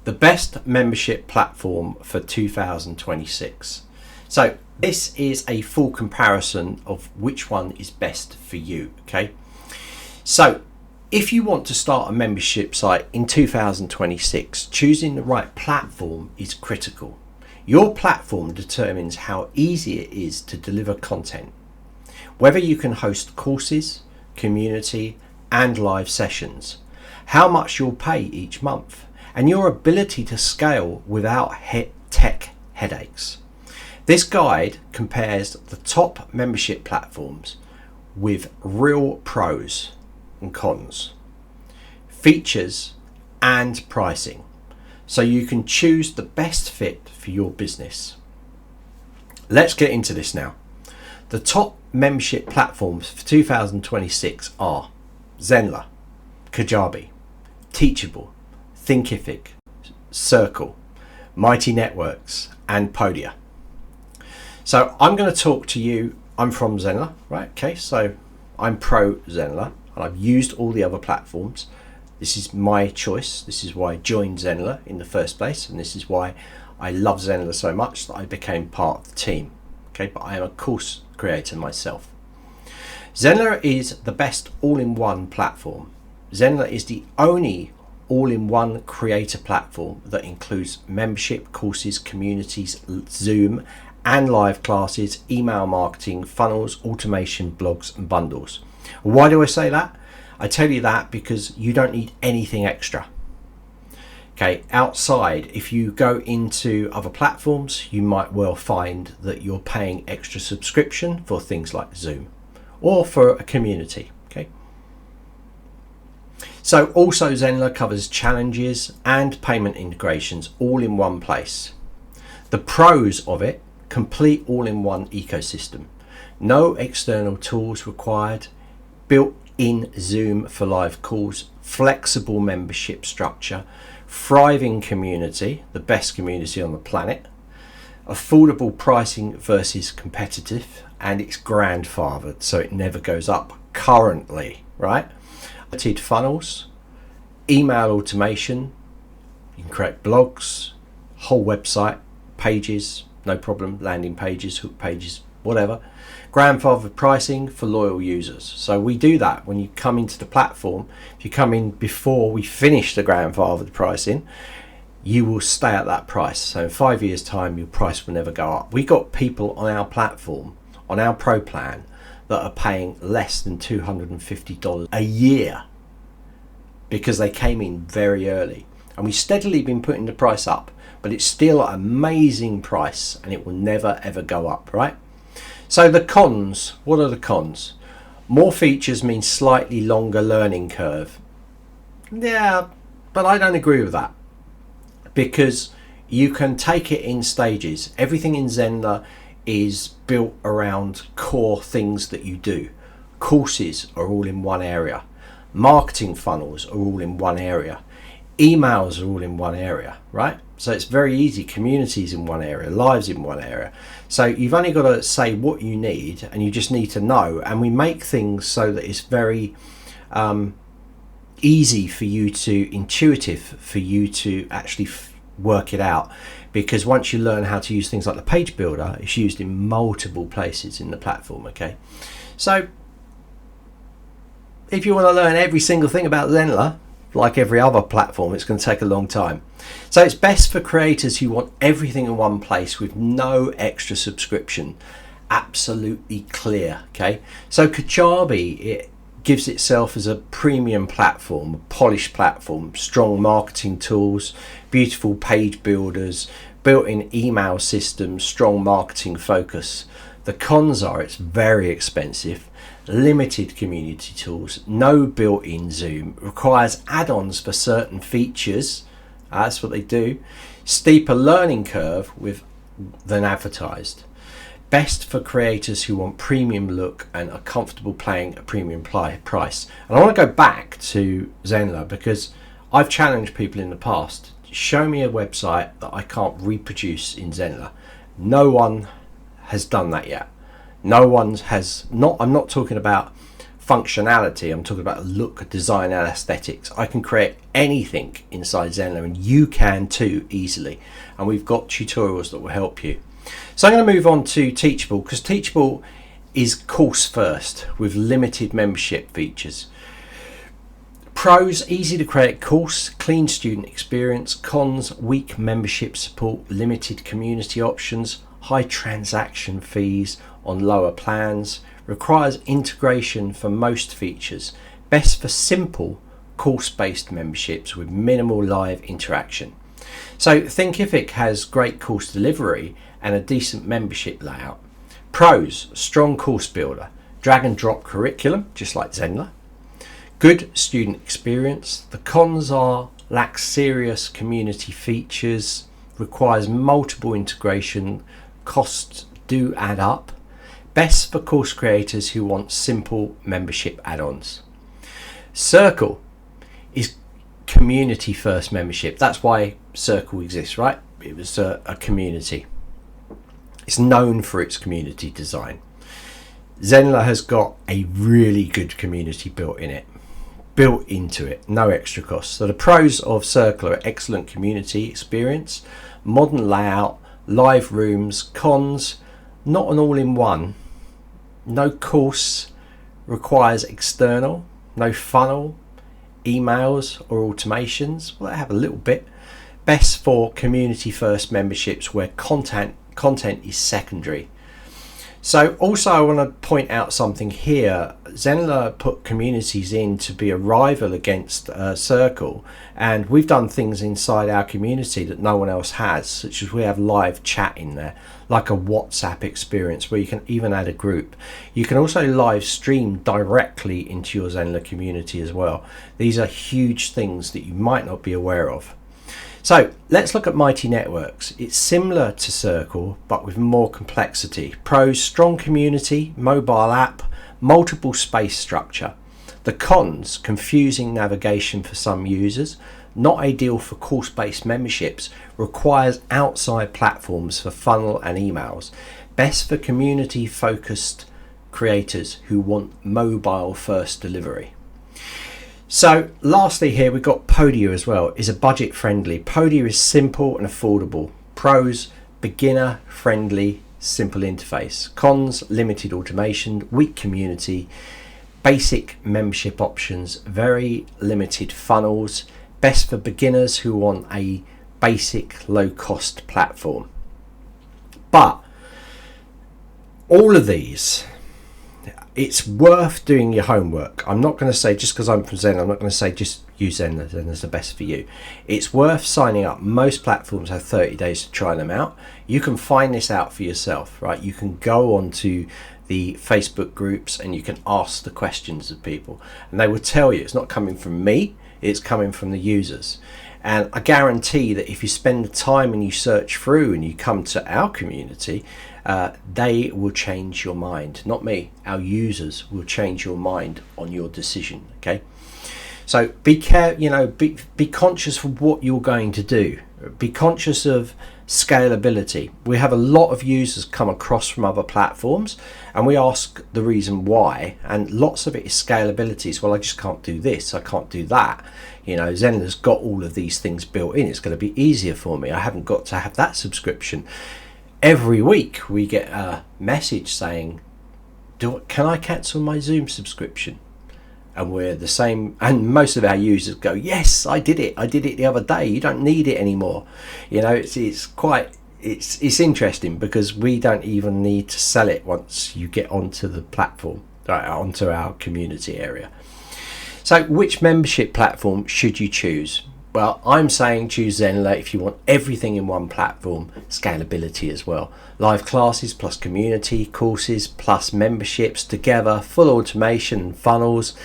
the best membership platform for 2026. So this is a full comparison of which one is best for you. Okay, so if you want to start a membership site in 2026, choosing the right platform is critical. Your platform determines how easy it is to deliver content, whether you can host courses, community and live sessions, how much you'll pay each month, and your ability to scale without tech headaches. This guide compares the top membership platforms with real pros and cons, features and pricing, so you can choose the best fit for your business. Let's get into this now. The top membership platforms for 2026 are Zenler, Kajabi, Teachable, Thinkific, Circle, Mighty Networks and Podia. So I'm going to talk to you. I'm from Zenler, right? Okay, so I'm pro Zenler and I've used all the other platforms. This is my choice. This is why I joined Zenler in the first place, and this is why I love Zenler so much that I became part of the team. Okay, but I am a course creator myself. Zenler is the best all-in-one platform. Zenler is the only all-in-one creator platform that includes membership, courses, communities, Zoom and live classes, email marketing, funnels, automation, blogs and bundles. Why do I say that? I tell you that because you don't need anything extra. Okay, outside, if you go into other platforms, you might well find that you're paying extra subscription for things like Zoom or for a community. Okay. So also Zenler covers challenges and payment integrations all in one place. The pros of it: complete all-in-one ecosystem, no external tools required, built-in Zoom for live calls, flexible membership structure, thriving community, the best community on the planet, affordable pricing versus competitive, and it's grandfathered so it never goes up currently, right? Limited funnels, email automation, you can create blogs, whole website, pages, no problem, landing pages, hook pages, whatever. Grandfathered pricing for loyal users. So we do that when you come into the platform. If you come in before we finish the grandfathered pricing, you will stay at that price. So in 5 years time, your price will never go up. We got people on our platform, on our pro plan, that are paying less than $250 a year because they came in very early. And we've steadily been putting the price up, but it's still an amazing price and it will never ever go up, right? So the cons, what are the cons? More features means slightly longer learning curve. Yeah, but I don't agree with that because you can take it in stages. Everything in Zenler is built around core things that you do. Courses are all in one area. Marketing funnels are all in one area. Emails are all in one area, right? So it's very easy. Communities in one area, lives in one area. So you've only got to say what you need and you just need to know. And we make things so that it's very easy for you to, intuitive for you to actually work it out. Because once you learn how to use things like the page builder, it's used in multiple places in the platform, okay? So if you want to learn every single thing about Zenler, like every other platform, it's going to take a long time. So it's best for creators who want everything in one place with no extra subscription. Absolutely clear, okay? So Kajabi, it gives itself as a premium platform, a polished platform, strong marketing tools, beautiful page builders, built-in email systems, strong marketing focus. The cons are it's very expensive, limited community tools, no built-in Zoom, requires add-ons for certain features, that's what they do, steeper learning curve than advertised. Best for creators who want premium look and are comfortable paying a premium price. And I want to go back to Zenler because I've challenged people in the past. Show me a website that I can't reproduce in Zenler. No one has done that yet. No one has, I'm not talking about functionality, I'm talking about look, design and aesthetics, I can create anything inside Zenler, and you can too easily, and we've got tutorials that will help you. So I'm going to move on to Teachable, because Teachable is course first with limited membership features. Pros: easy to create course, clean student experience. Cons: weak membership support, limited community options, high transaction fees on lower plans, requires integration for most features, best for simple course-based memberships with minimal live interaction. So Thinkific has great course delivery and a decent membership layout. Pros: strong course builder, drag and drop curriculum, just like Zenler. Good student experience. The cons are lacks serious community features, requires multiple integration, costs do add up. Best for course creators who want simple membership add-ons. Circle is community first membership. That's why Circle exists, right? It was a community. It's known for its community design. Zenler has got a really good community built into it, no extra cost. So the pros of Circle are excellent community experience, modern layout, live rooms. Cons: not an all-in-one, no course, requires external, no funnel, emails or automations. Well, they have a little bit. Best for community first memberships where content is secondary. So also I want to point out something here. Zenler put communities in to be a rival against Circle, and we've done things inside our community that no one else has, such as we have live chat in there, like a WhatsApp experience where you can even add a group. You can also live stream directly into your Zenler community as well. These are huge things that you might not be aware of. So let's look at Mighty Networks. It's similar to Circle, but with more complexity. Pros: strong community, mobile app, multiple space structure. The cons: confusing navigation for some users, not ideal for course-based memberships, requires outside platforms for funnel and emails. Best for community-focused creators who want mobile-first delivery. So lastly here we've got Podia as well. Is a budget friendly. Podia is simple and affordable. Pros: beginner friendly, simple interface. Cons: limited automation, weak community, basic membership options, very limited funnels. Best for beginners who want a basic low cost platform. But all of these, it's worth doing your homework. I'm not going to say just because I'm from Zenler, I'm not going to say just use Zenler, Zenler's the best for you. It's worth signing up. Most platforms have 30 days to try them out. You can find this out for yourself, right? You can go onto the Facebook groups and you can ask the questions of people, and they will tell you. It's not coming from me, it's coming from the users. And I guarantee that if you spend the time and you search through and you come to our community, they will change your mind. Not me, our users will change your mind on your decision. Okay, so be conscious of what you're going to do. Be conscious of scalability. We have a lot of users come across from other platforms and we ask the reason why, and lots of it is scalability. Well, I just can't do this, I can't do that. Zenler's got all of these things built in. It's going to be easier for me. I haven't got to have that subscription. Every week we get a message saying, can I cancel my Zoom subscription? And we're the same, and most of our users go, yes, I did it the other day, you don't need it anymore. It's interesting because we don't even need to sell it once you get onto the platform, onto our community area. So which membership platform should you choose? Well, I'm saying choose Zenler if you want everything in one platform, scalability as well. Live classes plus community, courses plus memberships together, full automation, funnels,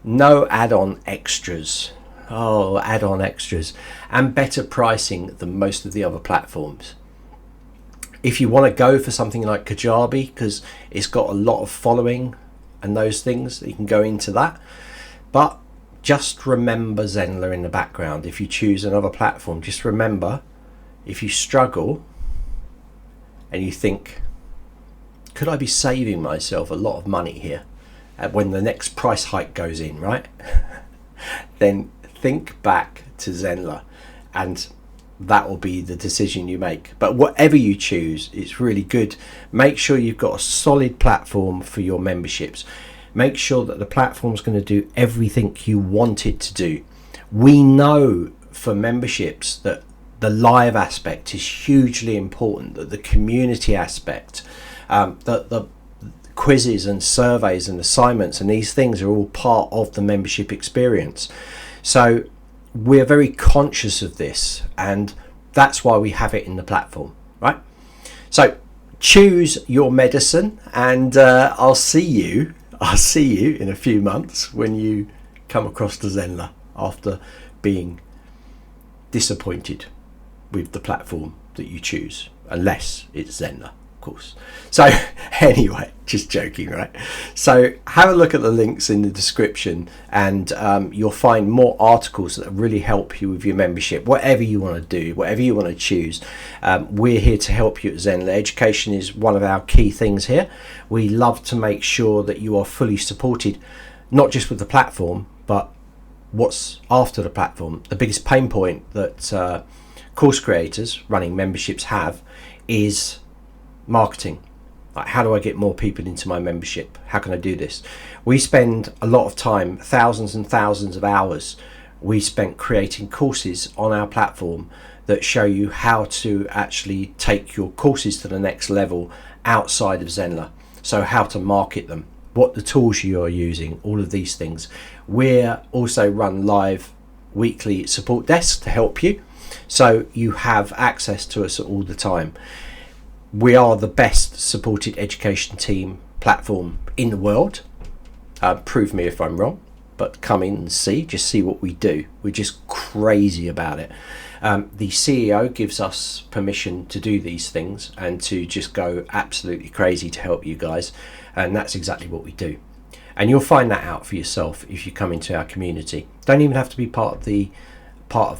no add-on extras. Add-on extras, and better pricing than most of the other platforms. If you want to go for something like Kajabi, because it's got a lot of following and those things, you can go into that. But just remember Zenler in the background. If you choose another platform, just remember, if you struggle and you think, could I be saving myself a lot of money here? when the next price hike goes in, right? Then think back to Zenler, and that will be the decision you make. But whatever you choose, it's really good. Make sure you've got a solid platform for your memberships. Make sure that the platform's going to do everything you want it to do. We know for memberships that the live aspect is hugely important, that the community aspect, that the quizzes and surveys and assignments and these things are all part of the membership experience. So we're very conscious of this, and that's why we have it in the platform, right? So choose your medicine, and I'll see you in a few months when you come across the Zenler after being disappointed with the platform that you choose, unless it's Zenler, of course. So anyway, just joking, right? So have a look at the links in the description, and you'll find more articles that really help you with your membership, whatever you want to do, whatever you want to choose. We're here to help you at Zenler. Education is one of our key things here. We love to make sure that you are fully supported, not just with the platform, but what's after the platform. The biggest pain point that course creators running memberships have is marketing. Like, how do I get more people into my membership? How can I do this? We spend a lot of time, thousands and thousands of hours we spent creating courses on our platform that show you how to actually take your courses to the next level outside of Zenler. So how to market them, what the tools you are using, all of these things. We're also run live weekly support desks to help you, so you have access to us all the time. We are the best supported education team platform in the world. Prove me if I'm wrong, but come in and just see what we do. We're just crazy about it. The CEO gives us permission to do these things and to just go absolutely crazy to help you guys, and that's exactly what we do. And you'll find that out for yourself if you come into our community. Don't even have to be part of the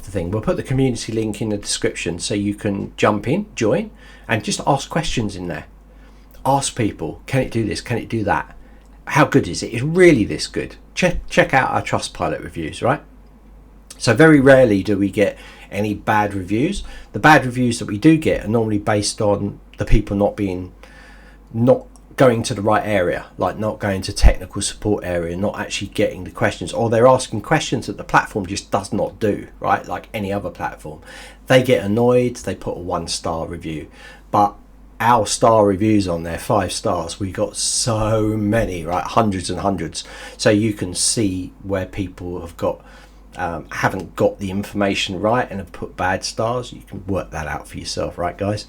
thing. We'll put the community link in the description so you can jump in, join, and just ask questions in there. Ask people, can it do this? Can it do that? How good is it? Is really this good? Check out our Trustpilot reviews, right? So very rarely do we get any bad reviews. The bad reviews that we do get are normally based on the people not going to the right area, like not going to technical support area, not actually getting the questions, or they're asking questions that the platform just does not do, right? Like any other platform. They get annoyed, they put a 1-star review, but our star reviews on there, 5 stars, we got so many, right? Hundreds and hundreds. So you can see where people have got haven't got the information right and have put bad stars. You can work that out for yourself, right, guys?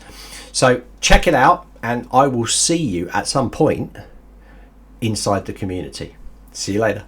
So check it out, and I will see you at some point inside the community. See you later.